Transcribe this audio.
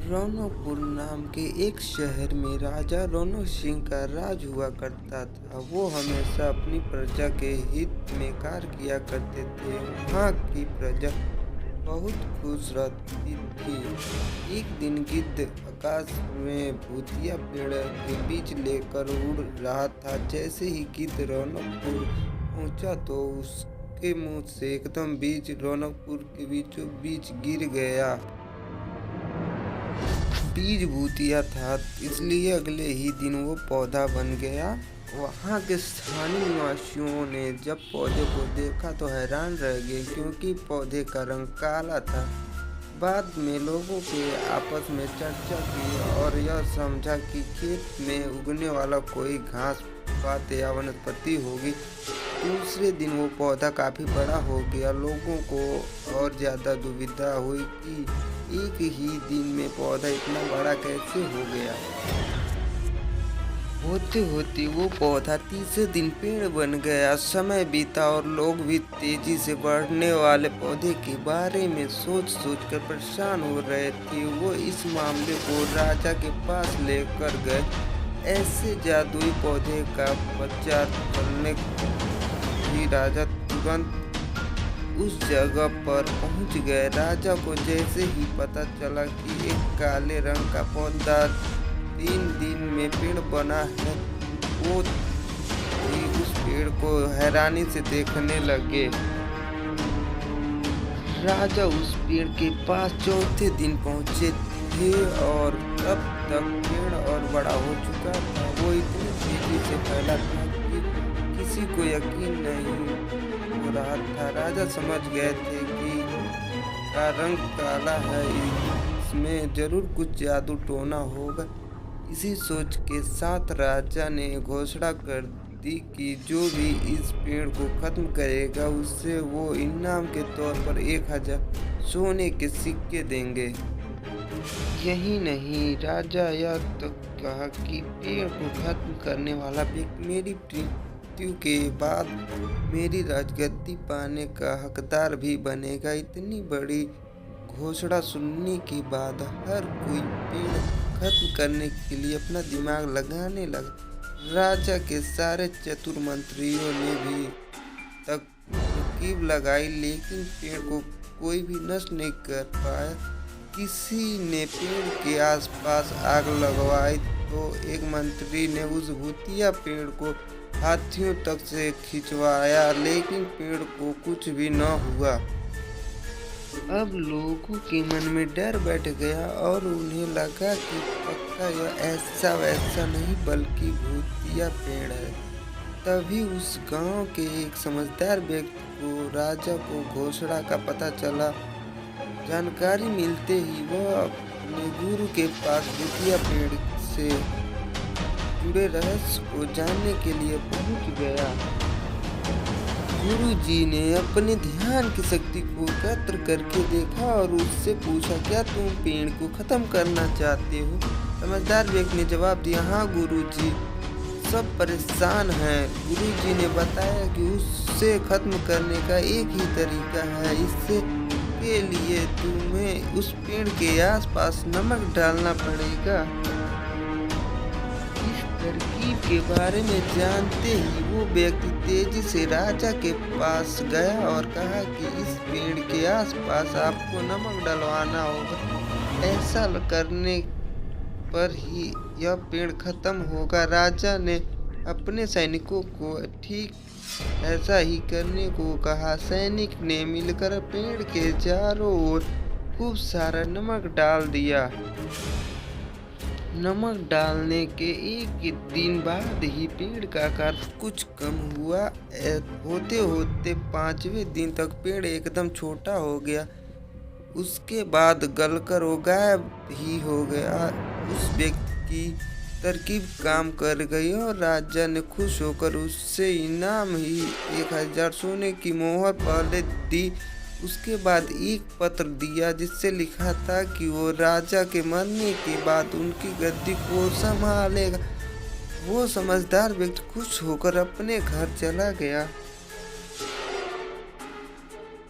रौनकपुर नाम के एक शहर में राजा रौनक सिंह का राज हुआ करता था। वो हमेशा अपनी प्रजा के हित में कार्य किया करते थे। वहाँ की प्रजा बहुत खुश रहती थी। एक दिन गिद्ध आकाश में भूतिया पेड़ के बीच लेकर उड़ रहा था। जैसे ही गिद्ध रौनकपुर पहुंचा तो उसके मुंह से एकदम बीज रौनकपुर के बीचों बीच गिर गया। बीज भूतिया था, इसलिए अगले ही दिन वो पौधा बन गया। वहाँ के स्थानीय निवासियों ने जब पौधे को देखा तो हैरान रह गए, क्योंकि पौधे का रंग काला था। बाद में लोगों के आपस में चर्चा की और यह समझा कि खेत में उगने वाला कोई घास पात या वनस्पति होगी। दूसरे दिन वो पौधा काफी बड़ा हो गया। लोगों को और ज्यादा दुविधा हुई कि एक ही दिन में पौधा इतना बड़ा कैसे हो गया। होते होते वो पौधा तीसरे दिन पेड़ बन गया। समय बीता और लोग भी तेजी से बढ़ने वाले पौधे के बारे में सोच कर परेशान हो रहे थे। वो इस मामले को राजा के पास लेकर गए। ऐसे जादुई पौधे का प्रचार करने ही राजा तुरंत उस जगह पर पहुंच गए। राजा को जैसे ही पता चला कि एक काले रंग का पौधा 3 दिन में पेड़ बना है, वो भी उस पेड़ को हैरानी से देखने लगे। राजा उस पेड़ के पास चौथे दिन पहुंचे थे और तब तक पेड़ और बड़ा हो चुका था। वो इतनी तेजी से फैला था कि किसी को यकीन नहीं हो रहा था। राजा समझ गए थे कि का रंग काला है, इसमें जरूर कुछ जादू टोना होगा। इसी सोच के साथ राजा ने घोषणा कर दी कि जो भी इस पेड़ को खत्म करेगा उससे वो इनाम के तौर पर 1000 सोने के सिक्के देंगे। यही नहीं, राजा यह तो कहा कि पेड़ को खत्म करने वाला व्यक्ति मेरी मृत्यु के बाद मेरी राजगद्दी पाने का हकदार भी बनेगा। इतनी बड़ी घोषणा सुनने के बाद हर कोई पेड़ खत्म करने के लिए अपना दिमाग लगाने लगा। राजा के सारे चतुर मंत्रियों ने भी तरकीब लगाई, लेकिन पेड़ को कोई भी नष्ट नहीं कर पाया। किसी ने पेड़ के आसपास आग लगवाई तो एक मंत्री ने उस भूतिया पेड़ को हाथियों तक से खिंचवाया, लेकिन पेड़ को कुछ भी न हुआ। अब लोगों के मन में डर बैठ गया और उन्हें लगा कि पक्का यह ऐसा वैसा नहीं बल्कि भूतिया पेड़ है। तभी उस गांव के एक समझदार व्यक्ति को राजा को घोषणा का पता चला। जानकारी मिलते ही वह अपने गुरु के पास भूतिया पेड़ से जुड़े रहस्य को जानने के लिए पहुंच गया। गुरु जी ने अपने ध्यान की शक्ति को एकत्र करके देखा और उससे पूछा, क्या तुम पेड़ को खत्म करना चाहते हो? समझदार व्यक्ति ने जवाब दिया, हाँ गुरु जी, सब परेशान हैं। गुरु जी ने बताया कि उससे खत्म करने का एक ही तरीका है। इससे के लिए तुम्हें उस पेड़ के आसपास नमक डालना पड़ेगा। इस तरकीब के बारे में जानते ही वो व्यक्ति तेजी से राजा के पास गया और कहा कि इस पेड़ के आसपास आपको नमक डलवाना होगा। ऐसा करने पर ही यह पेड़ खत्म होगा। राजा ने अपने सैनिकों को ठीक ऐसा ही करने को कहा। सैनिक ने मिलकर पेड़ के चारों ओर खूब सारा नमक डाल दिया। नमक डालने के एक दिन बाद ही पेड़ का आकार कुछ कम हुआ। होते होते 5वें दिन तक पेड़ एकदम छोटा हो गया। उसके बाद गलकर वो गायब ही हो गया। उस व्यक्ति की तरकीब काम कर गई और राजा ने खुश होकर उससे इनाम ही 1000 सोने की मोहर पहले दी। उसके बाद एक पत्र दिया जिससे लिखा था कि वो राजा के मरने के बाद उनकी गद्दी को संभालेगा। वो समझदार व्यक्ति खुश होकर अपने घर चला गया।